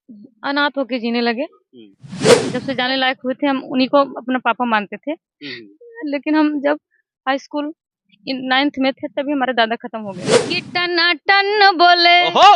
अनाथ होके जीने लगे। जब से जाने लायक हुए थे हम उन्हीं को अपना पापा मानते थे। लेकिन हम जब हाई स्कूल इन 9th में थे तभी हमारे दादा खत्म हो गए। कि टनाटन बोले ओहो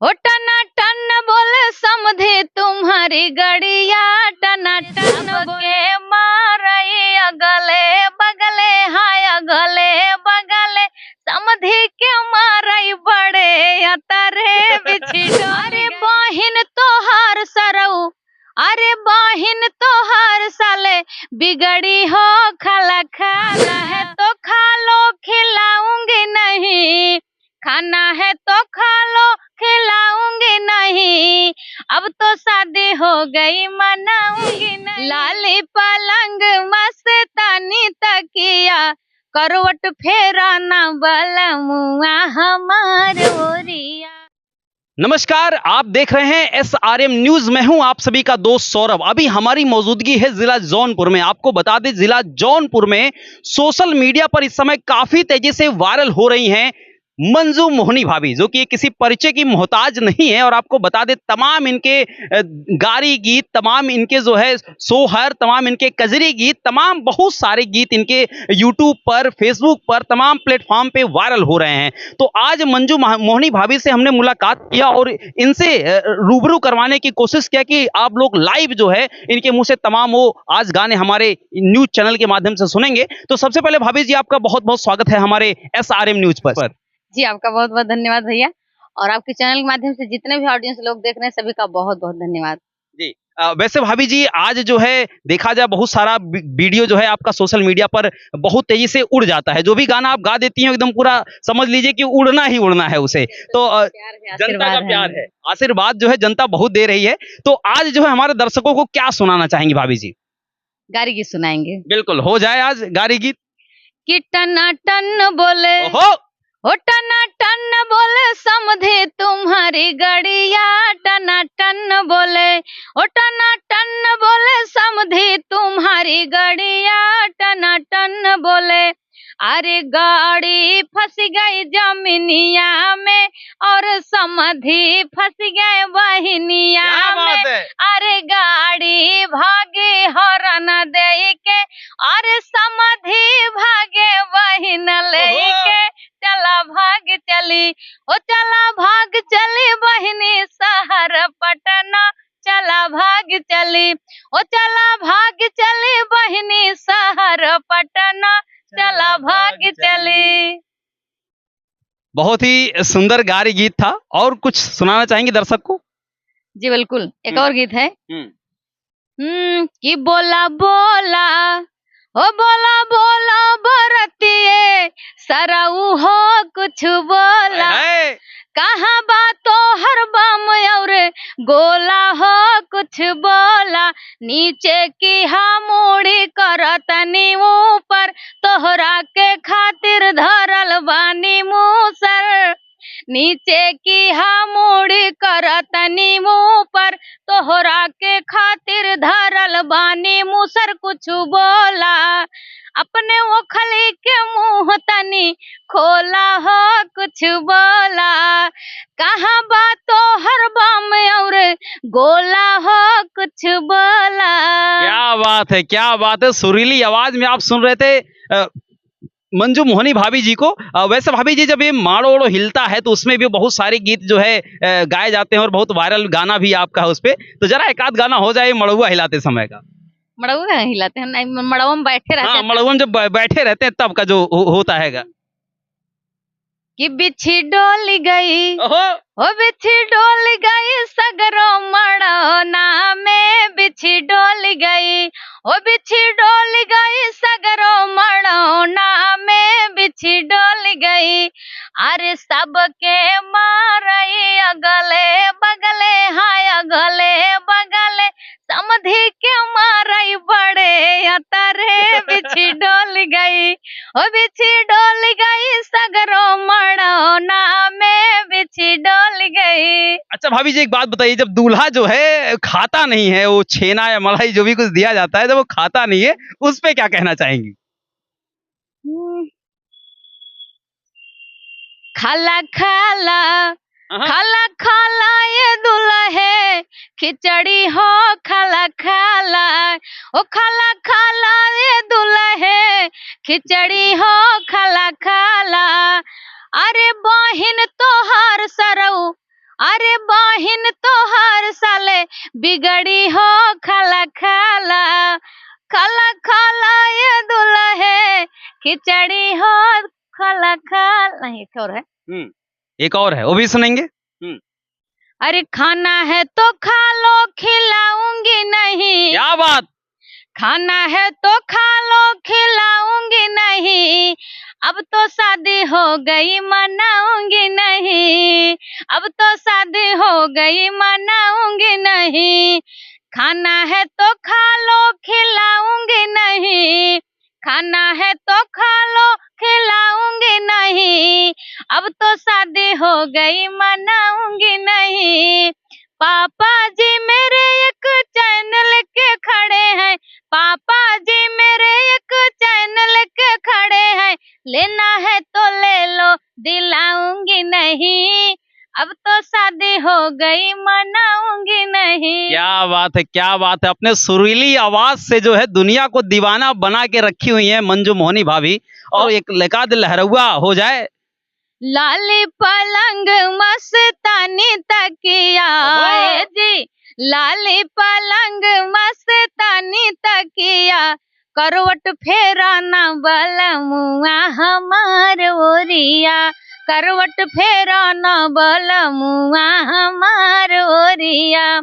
ओ टनाटन बोले समधे तुम्हारी गड़िया टनाटन के मारई अगले बगले हाय अगले बगले समधे के मारई बड़े अतरे बिछी अरे बहिन तोहार सरऊ अरे बहिन तोहार साले बिगड़ी हो खाला खाना है तो खा लो खिलाऊंगी नहीं खाना है तो खा लो खिलाऊंगी नहीं अब तो शादी हो गई मनाऊंगी नहीं लाली पलंग मस्तानी तकिया करवट फेराना वाला मुआ हमार ओरिया। नमस्कार, आप देख रहे हैं SRM न्यूज। मैं हूं आप सभी का दोस्त सौरभ। अभी हमारी मौजूदगी है जिला जौनपुर में। आपको बता दें, जिला जौनपुर में सोशल मीडिया पर इस समय काफी तेजी से वायरल हो रही हैं मंजू मोहनी भाभी, जो कि किसी परिचय की मोहताज नहीं है। और आपको बता दें, तमाम इनके गारी गीत, तमाम इनके जो है सोहर, तमाम इनके कजरी गीत, तमाम बहुत सारे गीत इनके यूट्यूब पर, फेसबुक पर, तमाम प्लेटफॉर्म पे वायरल हो रहे हैं। तो आज मंजू मोहनी भाभी से हमने मुलाकात किया और इनसे रूबरू करवाने की कोशिश किया कि आप लोग लाइव जो है इनके मुंह से तमाम वो आज गाने हमारे न्यूज चैनल के माध्यम से सुनेंगे। तो सबसे पहले भाभी जी, आपका बहुत बहुत स्वागत है हमारे SRM न्यूज पर। जी आपका बहुत बहुत धन्यवाद भैया, और आपके चैनल के माध्यम से जितने भी ऑडियंस लोग देख रहे हैं सभी का बहुत बहुत धन्यवाद जी। वैसे भाभी जी, आज जो है देखा जाए बहुत सारा वीडियो जो है आपका सोशल मीडिया पर बहुत तेजी से उड़ जाता है। जो भी गाना आप गा देती हैं एकदम पूरा समझ लीजिए कि उड़ना ही उड़ना है उसे। तो जनता का प्यार है, आशीर्वाद जो है जनता बहुत दे रही है। तो आज जो है हमारे दर्शकों को क्या सुनाना चाहेंगी भाभी जी? गारी गीत सुनाएंगे। बिल्कुल, हो जाए आज गारी गीत। कि टनाटन बोले ओहो ओ टनाटन बोले समधे तुम्हारी गड़िया टनाटन बोले ओ टनाटन बोले समधे तुम्हारी गड़िया टनाटन बोले अरे गाड़ी फंस गई जमीनिया में और समधि फंस गए बहिनिया में। अरे गाड़ी भागे हॉर्न दे के अरे समधि भागे बहिन ले के चला भाग चली ओ चला भाग चली बहिनी शहर पटना चला भाग चली ओ चला भाग चली बहिनी शहर पटना चला भाग चली। बहुत ही सुंदर गारी गीत था। और कुछ सुनाना चाहेंगे दर्शक को? जी बिल्कुल, एक और गीत है। कि बोला बोला ओ बोला बोला बरतिए सरऊ हो कुछ बोला कहाँ बातो हर बम और गोला हो कुछ बोला नीचे की मुड़ी करतनी ऊपर तोहरा के खातिर धरल बानी मूसर नीचे की मुड़ी करतनी ऊपर तोहरा के खातिर धरल बानी मूसर कुछ बोला अपने वो खली के मुंह तनी खोला हो कुछ बोला कहाँ बातो हर बम और गोला हो कुछ बोला। क्या बात है, क्या बात है। सुरीली आवाज में आप सुन रहे थे मंजू मोहनी भाभी जी को। वैसे भाभी जी, जब ये माड़ो ओड़ो हिलता है तो उसमें भी बहुत सारे गीत जो है गाए जाते हैं और बहुत वायरल गाना भी आपका है उस पे। तो जरा एक आध गाना हो जाए मड़ुआ हिलाते समय का। मड़ुआ हिलाते हैं? नहीं, मड़ुआ में बैठे रहते हैं। मड़ुआ में जब बैठे रहते हैं तब का जो होता है। कि बिछी डोल गई ओ बिछी डोल गई सगरो मड़ौना में बिछी डोल गई ओ बिछी डोल गई सगरो मड़ौना में बिछी डोल गई अरे सबके मारई अगले बगले हाय अगले बगले समधि के मारई बड़े अतरे बिछी डोल गई ओ बिछी डोल गई सगरो मड़ौना में बिछी डोल गई। अच्छा भाभी जी, एक बात बताइए, जब दूल्हा जो है खाता नहीं है, वो छेना या मलाई जो भी कुछ दिया जाता है, जब वो खाता नहीं है, उस पे क्या कहना चाहेंगी? खाला खाला खाला खाला ये दुल्हे खिचड़ी हो खाला खाला, ओ खाला खाला रे दुल्हे, खिचड़ी हो खाला खाला। अरे बहिन तोहार सरऊ, अरे बहिन तोहार साले बिगड़ी हो खाला खाला, खाला खाला ये दुल्हे, खिचड़ी हो खाला खाला। नहीं, एक और है। एक और है, वो भी सुनेंगे। अरे खाना है तो खा लो, खिलाऊंगी नहीं। क्या बात। खाना है तो खा लो, खिलाऊंगी नहीं। अब तो शादी हो गई, मनाऊंगी नहीं। अब तो शादी हो गई, मनाऊंगी नहीं। खाना है तो खा लो, खिलाऊंगी नहीं। खाना है तो खा लो, खिलाऊंगी नहीं। अब तो शादी हो गई, मनाऊंगी नहीं। पापा जी मेरे एक चैनल के खड़े हैं, पापा जी मेरे एक चैनल के खड़े हैं। लेना है तो ले लो, दिलाऊंगी नहीं। अब तो शादी हो गई, मनाऊंगी नहीं। क्या बात है, क्या बात है। अपने सुरीली आवाज से जो है दुनिया को दीवाना बना के रखी हुई है मंजू मोहनी भाभी। और एक लगा दिल लहरुआ हो जाए। लाली पलंग मस्तानी तकिया, ए जी लाली पलंग मस्तानी तकिया, करवट फेराना बलमुआ हमार ओरिया, करवट फेराना बलमुआ हमार ओरिया।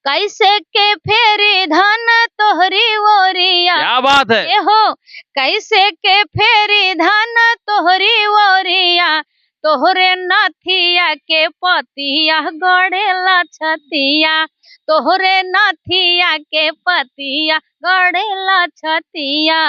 कैसे के फेरी धन तोहरी ओरिया, क्या बात है। ए हो कैसे के फेरी धन तोहरी ओरिया, तोहरे नथिया के पतिया गड़ेला छतिया, तोहरे नथिया के पतिया गड़ेला छतिया।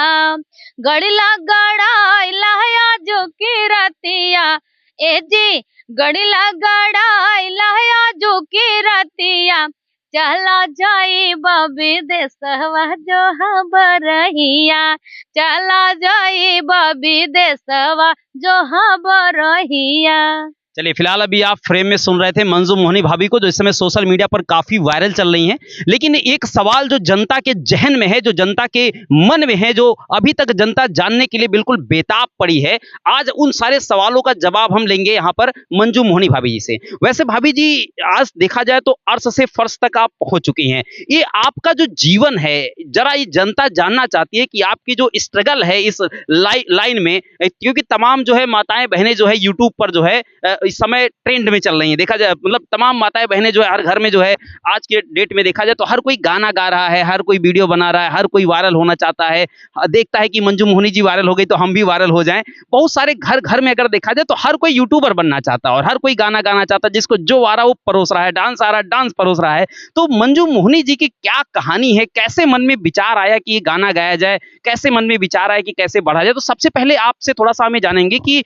गड़िला गड़ाइला जो की रतिया, ए जी गड़िला गड़ाइला जो की रतिया। चला जाई बबी देसवा जो हबरहिया, चला जाई बबी देसवा जो हबरहिया। चलिए, फिलहाल अभी आप फ्रेम में सुन रहे थे मंजू मोहनी भाभी को, जो इस समय सोशल मीडिया पर काफी वायरल चल रही हैं। लेकिन एक सवाल जो जनता के जहन में है, जो जनता के मन में है, जो अभी तक जनता जानने के लिए बिल्कुल बेताब पड़ी है, आज उन सारे सवालों का जवाब हम लेंगे यहाँ पर मंजू मोहनी भाभी जी से। वैसे भाभी जी, आज देखा जाए तो अर्श से फर्श तक आप पहुंच चुकी हैं। ये आपका जो जीवन है, जरा ये जनता जानना चाहती है कि आपकी जो स्ट्रगल है इस लाइन में, क्योंकि तमाम जो है माताएं बहनें जो है यूट्यूब पर जो है इस समय ट्रेंड में चल रही है। देखा जाए मतलब तमाम माताएं बहनें जो है हर घर में जो है आज के डेट में देखा जाए तो हर कोई गाना गा रहा है, हर कोई वीडियो बना रहा है, हर कोई वायरल होना चाहता है। देखता है कि मंजू मोहनी जी वायरल हो गई तो हम भी वायरल हो जाएं। बहुत सारे घर घर में अगर देखा जाए तो हर कोई यूट्यूबर बनना चाहता है और हर कोई गाना गाना चाहता है, जिसको जो आ रहा वो परोस रहा है, डांस आ रहा है डांस परोस रहा है। तो मंजू मोहनी जी की क्या कहानी है, कैसे मन में विचार आया कि ये गाना गाया जाए, कैसे मन में विचार आया कि कैसे बढ़ा जाए? तो सबसे पहले आपसे थोड़ा सा हमें जानेंगे कि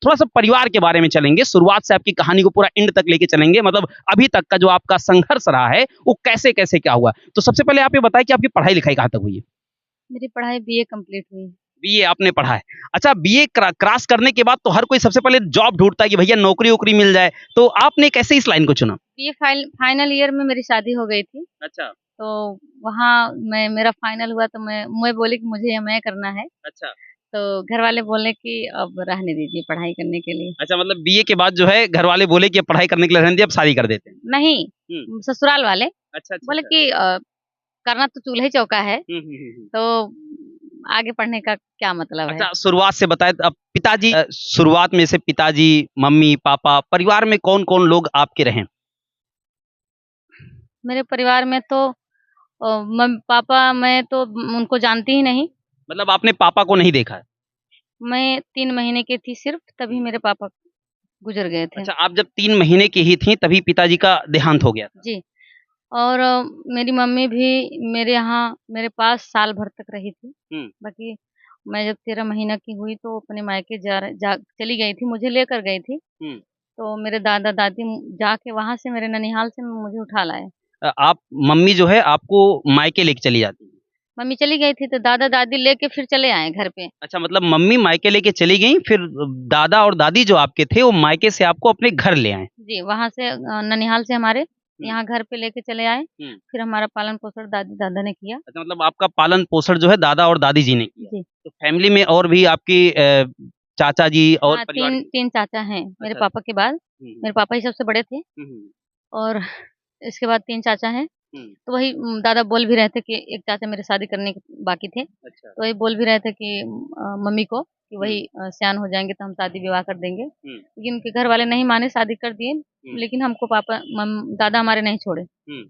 थोड़ा सा परिवार के बारे में चलेंगे, शुरुआत से आपकी कहानी को पूरा एंड तक लेके चलेंगे, मतलब अभी तक का जो आपका संघर्ष रहा है वो कैसे कैसे क्या हुआ। तो सबसे पहले आप ये बताएं कि आपकी पढ़ाई लिखाई कहाँ तक हुई है? मेरी पढ़ाई बीए कंप्लीट हुई। बीए आपने पढ़ा है। अच्छा, बीए क्रॉस करने के बाद तो हर कोई सबसे पहले जॉब ढूंढता है कि भैया नौकरी वोकरी मिल जाए, तो आपने कैसे इस लाइन को चुना? बीए फाइनल ईयर में मेरी शादी हो गई थी। अच्छा। तो वहाँ मेरा फाइनल हुआ तो मैं बोली कि मुझे एमए करना है। अच्छा। तो घर वाले बोले कि अब रहने दीजिए पढ़ाई करने के लिए। अच्छा, मतलब बीए के बाद जो है घर वाले बोले कि अब पढ़ाई करने के लिए रहने दीजिए, अब शादी कर देते हैं। नहीं, ससुराल वाले अच्छा, बोले कि करना तो चूल्हे चौका है, तो आगे पढ़ने का क्या मतलब है। अच्छा, शुरुआत से बताएं। अब पिताजी, शुरुआत में से पिताजी, मम्मी, पापा, परिवार में कौन कौन लोग आपके रहे? मेरे परिवार में तो पापा, मैं तो उनको जानती ही नहीं। मतलब आपने पापा को नहीं देखा है? मैं 3 महीने की थी सिर्फ, तभी मेरे पापा गुजर गए थे। अच्छा, आप जब 3 महीने की ही थी तभी पिताजी का देहांत हो गया था? जी। और मेरी मम्मी भी मेरे यहाँ मेरे पास साल भर तक रही थी। बाकी मैं जब 13 महीना की हुई तो अपने मायके चली गई थी, मुझे लेकर गई थी। तो मेरे दादा दादी जाके वहाँ से मेरे ननिहाल से मुझे उठा लाए। आप मम्मी जो है आपको मायके लेके चली जाती? मम्मी चली गई थी तो दादा दादी लेके फिर चले आए घर पे। अच्छा, मतलब मम्मी मायके लेके चली गई, फिर दादा और दादी जो आपके थे वो मायके से आपको अपने घर ले आए? जी, वहाँ से ननिहाल से हमारे यहाँ घर पे लेके चले आए। हम्म। फिर हमारा पालन पोषण दादी दादा ने किया। अच्छा, मतलब आपका पालन पोषण जो है दादा और दादी जी ने किया। जी। तो फैमिली में और भी आपकी चाचा जी और हाँ, परिवार के। तीन चाचा हैं मेरे अच्छा। पापा के बाद। हम्म, मेरे पापा ही सबसे बड़े थे हम्म, और इसके बाद 3 चाचा हैं। हम्म। तो वही दादा बोल भी रहे थे कि एक चाचा मेरे शादी करने के बाकी थे। अच्छा। तो वही बोल भी रहे थे कि मम्मी को कि हम्म, वही सयान हो जाएँगे तो हम शादी-विवाह कर देंगे। हम्म, लेकिन उनके घर वाले नहीं माने, शादी कर दिए। लेकिन हमको दादा हमारे नहीं छोड़े। हम्म,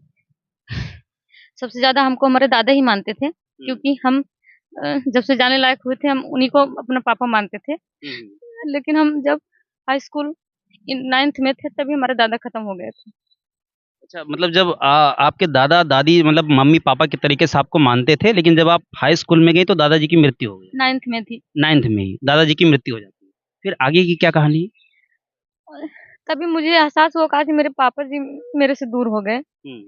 सबसे ज़्यादा हमको हमारे दादा ही मानते थे, हम्म, क्योंकि हम जब से जाने लायक हुए थे हम उन्हीं को अपना पापा मानते थे। हम्म। लेकिन हम जब हाई स्कूल इन 9th में थे तभी हमारे दादा खत्म हो गए थे। अच्छा, मतलब जब आपके दादा दादी मतलब मम्मी पापा के तरीके से आपको मानते थे, लेकिन जब आप हाई स्कूल में गई तो दादाजी की मृत्यु हो गई। 9th में थी। 9th में ही दादाजी की मृत्यु हो जाती है। फिर आगे की क्या कहानी है? और तभी मुझे एहसास हुआ कि मेरे पापा जी मेरे से दूर हो गए। हम्म।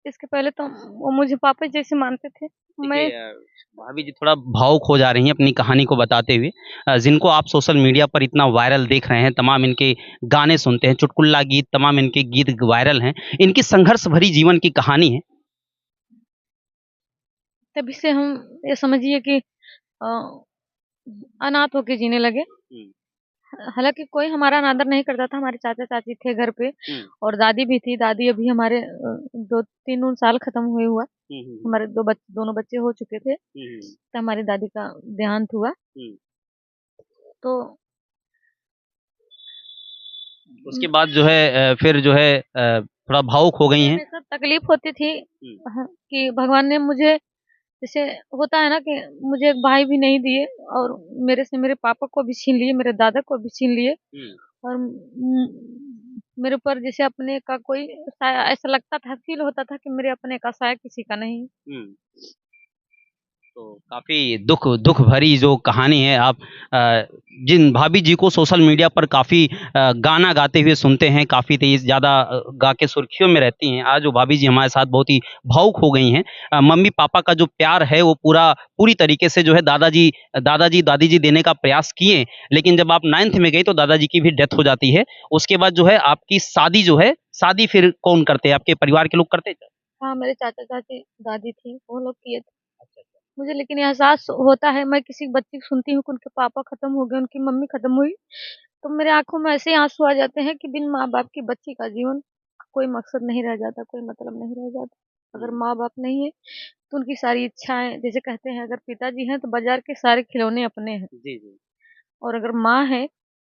इसके पहले तो वो मुझे पापा जैसे मानते थे। मैं देखिए भाभी जी थोड़ा भावुक हो जा रही हैं अपनी कहानी को बताते हुए। जिनको आप सोशल मीडिया पर इतना वायरल देख रहे हैं, तमाम इनके गाने सुनते हैं, चुटकुल्ला गीत, तमाम इनके गीत वायरल हैं। इनकी संघर्ष भरी जीवन की कहानी है। तभी से हम ये समझिए कि अ, अनाथ होके जीने लगे। हुँ, हालाँकि कोई हमारा अनादर नहीं करता था, हमारे चाचा-चाची थे घर पे हुँ, और दादी भी थी। दादी अभी हमारे 2-3 साल खत्म हुए हुआ। हुँ, हुँ, हुँ, हमारे दोनों बच्चे हो चुके थे, हुँ, हुँ, तब हमारी दादी का देहांत हुआ। हुँ। तो उसके बाद जो है फिर जो है थोड़ा भावुक हो गई मुझे हैं। हमेशा तकलीफ़ होती थी हुँ, कि भगवान ने मुझे जैसे होता है ना कि मुझे एक भाई भी नहीं दिए और मेरे से मेरे पापा को भी छीन लिए, मेरे दादा को भी छीन लिए हुँ, और मेरे ऊपर जैसे अपने का कोई साया ऐसा लगता था, फ़ील होता था कि मेरे अपने का साया किसी का नहीं। हुँ। तो काफ़ी दुःख दुःख भरी जो कहानी है आप अ, जिन भाभी जी को सोशल मीडिया पर काफ़ी गाना गाते हुए सुनते हैं, काफ़ी तेज़ ज़्यादा गा के सुर्खियों में रहती हैं। आज वो भाभी जी हमारे साथ बहुत ही भावुक हो गई हैं। मम्मी-पापा का जो प्यार है वो पूरी तरीके से जो है दादाजी, दादी जी देने का प्रयास किए, लेकिन जब आप 9th में गई तो दादाजी की भी डेथ हो जाती है। उसके बाद जो है आपकी शादी जो है, शादी फिर कौन करते हैं? आपके परिवार के लोग करते थे? हाँ, मेरे चाचा-चाची, दादी थी, वो लोग किए थे। अच्छा, अच्छा। मुझे लेकिन एहसास होता है, मैं किसी बच्चे की सुनती हूँ कि उनके पापा खत्म हो गए, उनकी मम्मी खत्म हुई, तो मेरे आँखों में ऐसे आँसू आ जाते हैं कि बिन माँ-बाप की बच्ची का जीवन का कोई मकसद नहीं रह जाता, कोई मतलब नहीं रह जाता। अगर हुँ, माँ-बाप नहीं है, तो उनकी सारी इच्छाएँ जैसे कहते हैं अगर पिताजी हैं, तो बाज़ार के सारे खिलौने अपने हैं जी, जी। और अगर माँ है,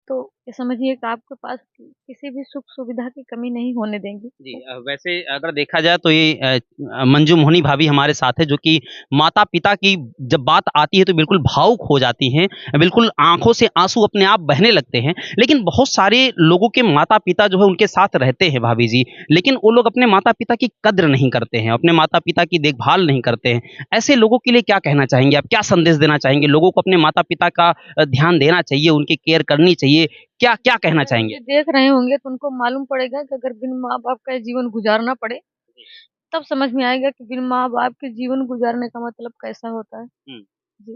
तो ये समझिए कि आपके पास किसी भी सुख-सुविधा की कमी नहीं होने देंगी। जी वैसे अगर देखा जाए तो ये मंजू मोहनी भाभी हमारे साथ है जो कि माता-पिता की जब बात आती है तो बिल्कुल भावुक हो जाती हैं, बिल्कुल आँखों से आँसू अपने आप बहने लगते हैं। लेकिन बहुत सारे लोगों के माता-पिता जो है उनके साथ रहते हैं भाभी जी, लेकिन वो लोग अपने माता-पिता की कद्र नहीं करते हैं, अपने माता-पिता की देखभाल नहीं करते हैं। ऐसे लोगों के लिए क्या कहना चाहेंगे आप? क्या संदेश देना चाहेंगे? लोगों को अपने माता-पिता का ध्यान देना चाहिए, उनकी केयर करनी चाहिए, क्या क्या कहना अगर चाहेंगे? मुझे देख रहे होंगे तो उनको मालूम पड़ेगा कि अगर बिन माँ-बाप का ये जीवन गुज़ारना पड़े, तब समझ में आएगा कि बिन माँ-बाप के जीवन गुज़ारने का मतलब कैसा होता है। हुँ। जी।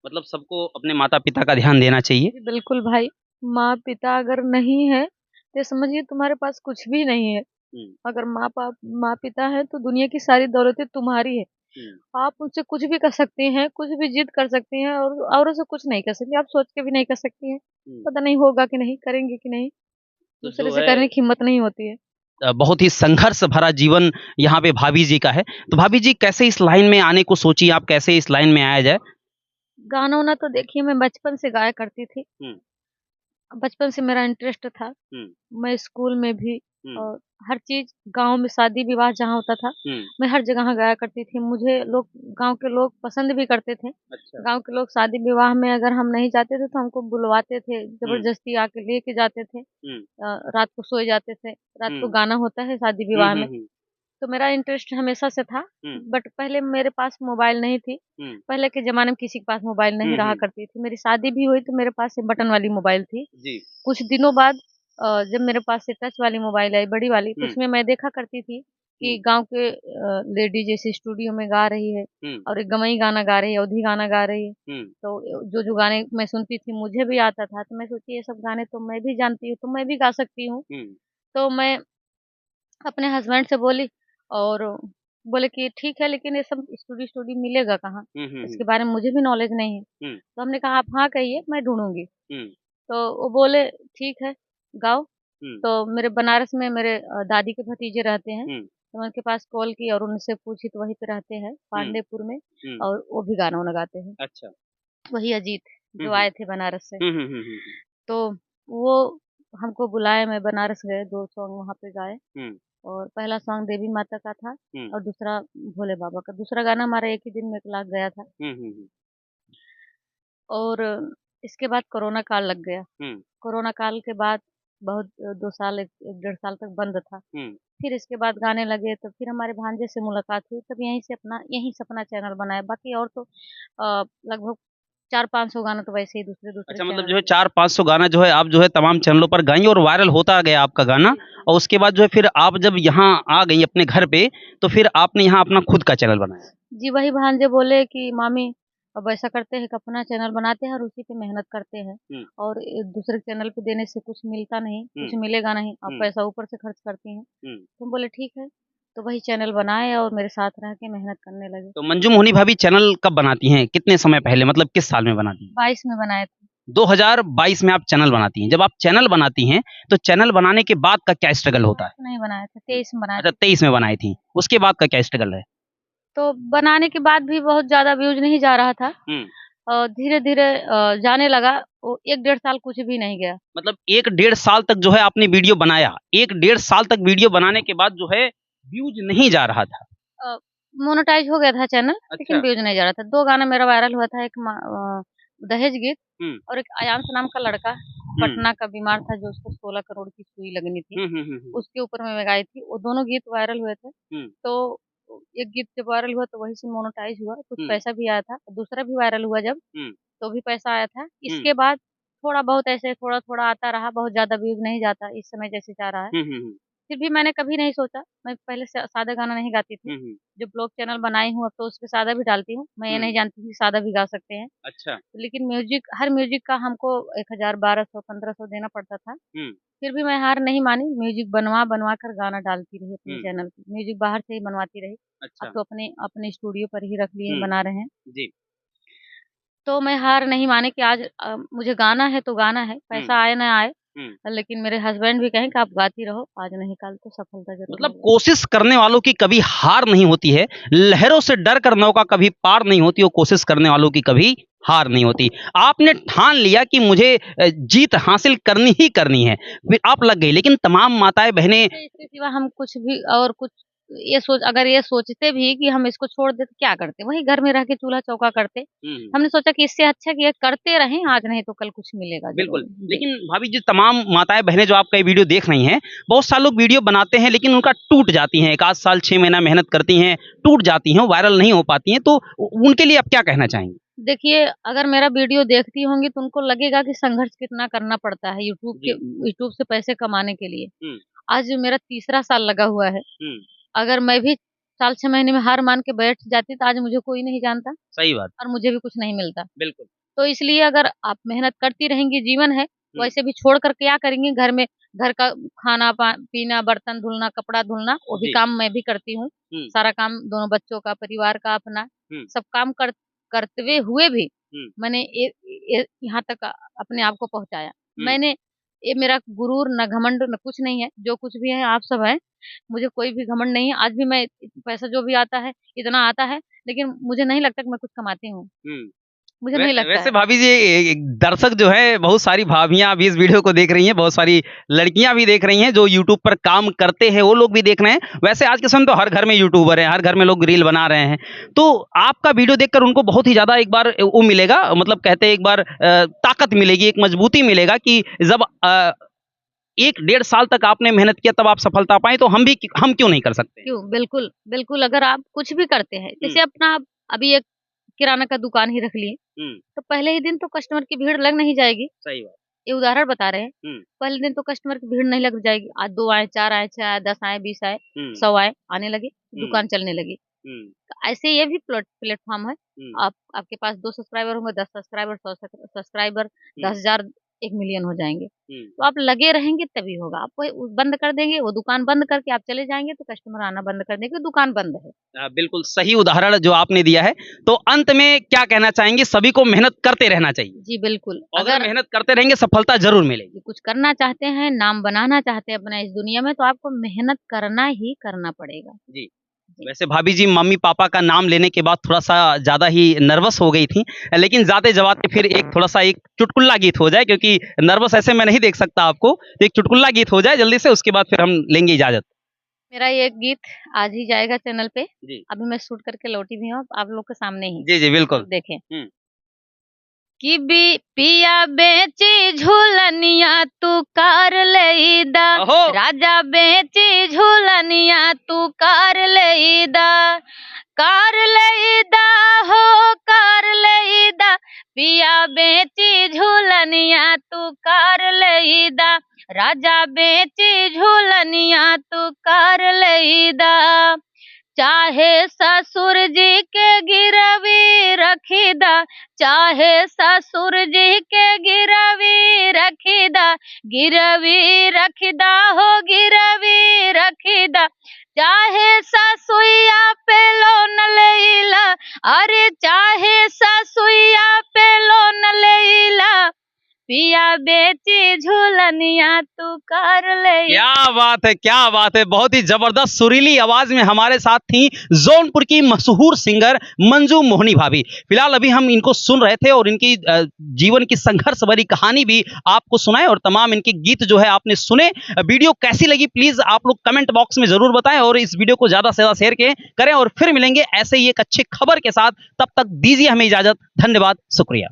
मतलब सबको अपने माता-पिता का ध्यान देना चाहिए। जी, बिल्कुल भाई। माँ-पिता अगर नहीं है, तो समझिए तुम्हारे पास कुछ भी नहीं है। हुँ, अगर माँ-पिता हैं तो दुनिया की सारी दौलतें तुम्हारी है। हुँ, आप उनसे कुछ भी कर सकती हैं, कुछ भी ज़िद कर सकती हैं और औरों से कुछ नहीं कर सकती। आप सोच के भी नहीं कर सकती हैं। हुँ। पता नहीं होगा कि नहीं, करेंगे कि नहीं, तो दूसरे जो से है करने की हिम्मत नहीं होती है। बहुत ही संघर्ष भरा जीवन यहाँ पे भाभी जी का है। तो भाभी जी कैसे इस लाइन में आने को सोची आप? कैसे इस लाइन में आया जाए? गाना-वाना तो देखिए मैं बचपन से गाया करती थी। हुँ, बचपन से मेरा इंटरेस्ट था। हुँ, मैं स्कूल में भी हुँ, और हर चीज़ गाँव में शादी-विवाह जहाँ होता था, हुँ। मैं हर जगह गाया करती थी। मुझे लोग गाँव के लोग पसंद भी करते थे। अच्छा। गाँव के लोग शादी-विवाह में अगर हम नहीं जाते थे तो हमको बुलवाते थे, हुँ, ज़बरदस्ती आके लेके जाते थे। हुँ, रात को सोए जाते थे। रात को हुँ, गाना होता है हुँ, शादी-विवाह हुँ, में। हुँ, तो मेरा इंटरेस्ट हमेशा से था, हुँ, बट पहले मेरे पास मोबाइल नहीं थी। हुँ, पहले के ज़माने में किसी के पास मोबाइल नहीं हुँ, रहा हुँ। करती थी। मेरी शादी भी हुई तो मेरे पास एक बटन वाली मोबाइल थी। जी। कुछ दिनों बाद जब मेरे पास से टच वाली मोबाइल आई, बड़ी वाली, तो हुँ, उसमें मैं देखा करती थी हुँ, कि गाँव के लेडी जैसे स्टूडियो में गा रही है हुँ, और एक गवई गाना गा रही है, अवधी गाना गा रही है। हुँ, तो जो गाने मैं सुनती थी मुझे भी आता था, तो मैं सोची ये सब गाने तो मैं भी जानती हूँ, तो मैं भी गा सकती हूँ। हुँ, तो मैं अपने हस्बैंड से बोली और बोले कि ठीक है, लेकिन ये सब स्टूडियो मिलेगा कहाँ? इसके बारे में मुझे भी नॉलेज नहीं है। तो हमने कहा, आप हाँ कहिए, मैं ढूँढूँगी। तो वो बोले, ठीक है, गाओ। तो मेरे बनारस में मेरे दादी के भतीजे रहते हैं। तो मैं उनके पास कॉल की और उनसे पूछी, तो वहीं पे रहते हैं पांडेपुर में, और वो भी गाना-वाना गाते हैं। अच्छा। वही अजीत, जो हम्म आए थे बनारस से। हम्म हम्म हम्म तो वो हमको बुलाए, मैं बनारस गए, 2 सॉन्ग वहाँ पे गाए। हम्म और पहला सॉन्ग देवी माता का था हम्म और दूसरा भोले बाबा का। दूसरा गाना हमारा एक ही दिन में 1 लाख गया था। हम्म और इसके बाद कोरोना काल लग गया। हम्म कोरोना काल के बाद बहुत 2 साल, 1 डेढ़ साल तक बंद था। हम्म फिर इसके बाद गाने लगे, तो फिर हमारे भांजे से मुलाकात हुई, तब यहीं से अपना चैनल बनाया। बाकी और तो लगभग 400-500 गाना तो वैसे ही दूसरे-दूसरे अच्छा, मतलब चैनल जो है पे। 400-500 गाना जो है आप जो है तमाम चैनलों पर गाई और वायरल होता गया आपका गाना। जी, जी। और उसके बाद जो है फिर आप जब यहाँ आ गई अपने घर पे, तो फिर आपने यहाँ अपना खुद का चैनल बनाया। जी, वही भांजे बोले कि मामी अब ऐसा करते हैं कि अपना चैनल बनाते हैं और उसी पे मेहनत करते हैं, हुँ, और दूसरे चैनल पे देने से कुछ मिलता नहीं, हुँ, कुछ मिलेगा नहीं, आप हुँ, पैसा ऊपर से खर्च करती हैं। हुँ। तो हम बोले ठीक है, तो वही चैनल बनाए और मेरे साथ रह के मेहनत करने लगे। तो मंजू मोहनी भाभी चैनल कब बनाती हैं? कितने समय पहले मतलब किस साल में बनाती हैं? 22 में बनाए थे। 2022 में आप चैनल बनाती हैं। जब आप चैनल बनाती हैं, तो चैनल बनाने के बाद का क्या स्ट्रगल होता 22 है? में नहीं बनाए थे, हुँ। 23 में बनाए अच्छा, थे। 23 में बनाई थी। उसके बाद का क्या स्ट्रगल है? तो बनाने के बाद भी बहुत ज़्यादा व्यूज़ नहीं जा रहा था। हुँ। धीरे-धीरे जाने लगा, वो 1 डेढ़ साल कुछ भी नहीं गया। मतलब 1 डेढ़ साल तक जो है आपने वीडियो बनाया। 1 डेढ़ साल तक वीडियो बनाने के बाद जो है व्यूज़ नहीं जा रहा था। अ, मोनेटाइज़ हो गया था चैनल, लेकिन अच्छा। व्यूज़ नहीं जा रहा था। 2 गाना मेरा वायरल हुआ था, एक दहेज गीत हुँ, और एक अयांश नाम का लड़का, हुँ। पटना का बीमार था, जो उसको 16 करोड़ की सुई लगनी थी, हुँ। उसके ऊपर मैं गाई थी। वो दोनों गीत वायरल हुए थे। हुँ, तो एक गीत जब वायरल हुआ तो वहीं से मोनेटाइज़ हुआ, कुछ हुँ, पैसा भी आया था। दूसरा भी वायरल हुआ जब, हुँ, तो भी पैसा आया था। हुँ, इसके बाद थोड़ा बहुत ऐसे थोड़ा-थोड़ा आता रहा, बहुत ज़्यादा व्यूज़ नहीं जाता इस समय जैसे जा रहा है। हुँ। फिर भी मैंने कभी नहीं सोचा, मैं पहले सादा गाना नहीं गाती थी। हुँ, हुँ। जो ब्लॉग चैनल बनाई हूँ अब तो उसपे सादा भी डालती हूँ। मैं ये हुँ। नहीं जानती थी कि सादा भी गा सकते हैं। अच्छा। लेकिन हर म्यूज़िक का हमको 1000, 1200, 1500 देना पड़ता था। हुँ, फिर भी मैं हार नहीं मानी, म्यूज़िक बनवा कर गाना डालती रही अपने हुँ। चैनल पे। म्यूज़िक बाहर से ही बनवाती रही। अब अच्छा। तो अपने अपने स्टूडियो पर ही रख लिए, हुँ, बना रहे हैं। जी। तो मैं हार नहीं मानी कि आज मुझे गाना है तो गाना है, हुँ, पैसा आए ना आए। हुँ। लेकिन मेरे हस्बैंड भी कहें कि आप गाती रहो, आज नहीं कल तो सफलता ज़रूर मतलब मिलेगी। कोशिश करने वालों की कभी हार नहीं होती है। लहरों से डर कर नौका कभी पार नहीं होती और कोशिश करने वालों की कभी हार नहीं होती। आपने ठान लिया कि मुझे जीत हासिल करनी ही करनी है। फिर आप लग गई, लेकिन तमाम माताएँ-बहनें वैसे इसके सिवा हम कुछ भी और कुछ अगर ये सोचते भी कि हम इसको छोड़ दें तो क्या करते? वही घर में रह के चूल्हा-चौका करते। हुँ। हमने सोचा कि इससे अच्छा कि ये करते रहें, आज नहीं तो कल कुछ मिलेगा बिल्कुल, ज़रूर। जी। लेकिन भाभी जी तमाम माताएँ-बहनें जो आपका ये वीडियो देख रही हैं, बहुत सारे लोग वीडियो बनाते हैं लेकिन उनका टूट जाती हैं, 1 आध साल 6 महीना मेहनत करती हैं, टूट जाती हैं, वायरल नहीं हो पाती हैं, तो उ उनके लिए आप क्या कहना चाहेंगी? देखिए, अगर मेरा वीडियो देखती होंगी तो उनको लगेगा कि संघर्ष कितना करना पड़ता है जी। यूट्यूब से पैसे कमाने के लिए। हुँ, आज मेरा तीसरा साल लगा हुआ है। हुँ, अगर मैं भी साल 6 महीने में हार मान के बैठ जाती तो आज मुझे कोई नहीं जानता सही बात, और मुझे भी कुछ नहीं मिलता। बिल्कुल। तो इसलिए अगर आप मेहनत करती रहेंगी, जीवन है, हुँ, वैसे भी छोड़ कर क्या करेंगी? घर का खाना पीना, बर्तन धुलना, कपड़ा धुलना, वो भी जी। काम मैं भी करती हूँ। हुँ, सारा काम दोनों बच्चों का, परिवार का अपना, हुँ, सब काम करते हुए भी हुँ, मैंने ये यहाँ तक अपने आप को पहुँचाया। हुँ, मैंने ये मेरा गुरूर, ना घमंड, ना कुछ नहीं है। जो कुछ भी है आप सब हैं। मुझे कोई भी घमंड नहीं है। आज भी मैं पैसा जो भी आता है, इतना आता है, लेकिन मुझे नहीं लगता कि मैं कुछ कमाती हूँ। हुँ। मुझे नहीं लगता वैसे है। भाभी जी दर्शक जो है बहुत सारी भाभियाँ अभी इस वीडियो को देख रही हैं, बहुत सारी लड़कियाँ भी देख रही हैं जो यूट्यूब पर काम करते हैं, वो लोग भी देख रहे हैं। वैसे आज के समय तो हर घर में यूट्यूबर है, हर घर में लोग रील बना रहे हैं। तो आपका वीडियो देखकर उनको बहुत ही ज़्यादा एक बार वो मिलेगा, मतलब कहते हैं एक बार ताकत मिलेगी, एक मजबूती मिलेगा कि जब 1 डेढ़ साल तक आपने मेहनत किया तब आप सफलता पाए, तो हम क्यों नहीं कर सकते? क्यों? बिल्कुल, बिल्कुल अगर आप कुछ भी करते हैं, हुँ, जैसे अपना आप अभी एक किराना का दुकान ही रख लिए, हुँ, तो पहले ही दिन तो कस्टमर की भीड़ लग नहीं जाएगी। सही बात। ये उदाहरण बता रहे हैं। हुँ, पहले दिन तो कस्टमर की भीड़ नहीं लग जाएगी। आज 2 आए, 4 आए, 6 आए, 10 आए, 20 आए, हुँ, 100 आए, आने लगे, हुँ, दुकान चलने लगी। हुँ, तो ऐसे ये भी प्लेटफ़ॉर्म है। हुँ, आपके पास 2 सब्सक्राइबर होंगे, 10 सब्सक्राइबर, 100 सब्सक्राइबर, हुँ, 10,000 1 मिलियन हो जाएंगे। तो आप लगे रहेंगे तभी होगा। आप कोई बंद कर देंगे, वो दुकान बंद करके आप चले जाएंगे तो कस्टमर आना बंद कर देंगे, दुकान बंद है। बिल्कुल सही उदाहरण जो आपने दिया है। तो अंत में क्या कहना चाहेंगे? सभी को मेहनत करते रहना चाहिए। जी बिल्कुल। अगर मेहनत करते रहेंगे सफलता जरूर मिलेगी। कुछ करना चाहते हैं, नाम बनाना चाहते हैं अपना इस दुनिया में, तो आपको मेहनत करना ही करना पड़ेगा। जी। वैसे भाभी जी मम्मी पापा का नाम लेने के बाद थोड़ा सा ज्यादा ही नर्वस हो गई थी, लेकिन जाते जवाते फिर एक थोड़ा सा एक चुटकुल्ला गीत हो जाए, क्योंकि नर्वस ऐसे मैं नहीं देख सकता आपको। तो एक चुटकुल्ला गीत हो जाए जल्दी से, उसके बाद फिर हम लेंगे इजाजत। मेरा ये गीत आज ही जाएगा चैनल पे। जी अभी मैं शूट करके लौटी भी हूँ आप लोग के सामने ही। जी जी बिल्कुल। देखें कि पिया बेची झूलनिया तू कार लेईदा, अहो। राजा बेची झूलनिया तू कार लेईदा, कार लेईदा हो कार लेईदा, पिया बेची झूलनिया तू कार लेईदा, राजा बेची झूलनिया तू कार लेईदा। चाहे ससुर जी के गिरवी रखीदा, चाहे ससुर जी के गिरवी रखीदा, गिरवी रखीदा हो गिरवी रखीदा, चाहे ससुइया पे लोन लेला, अरे चाहे ससुइया पे लोन लेला, पिया बेची झूलनिया तू कर ले। क्या बात है, क्या बात है। बहुत ही जबरदस्त सुरीली आवाज में हमारे साथ थी जौनपुर की मशहूर सिंगर मंजू मोहनी भाभी। फिलहाल अभी हम इनको सुन रहे थे और इनकी जीवन की संघर्ष भरी कहानी भी आपको सुनाए और तमाम इनके गीत जो है आपने सुने। वीडियो कैसी लगी प्लीज आप लोग कमेंट बॉक्स में जरूर बताएं और इस वीडियो को ज्यादा से ज्यादा शेयर करें और फिर मिलेंगे ऐसे ही एक अच्छी खबर के साथ। तब तक दीजिए हमें इजाजत। धन्यवाद, शुक्रिया।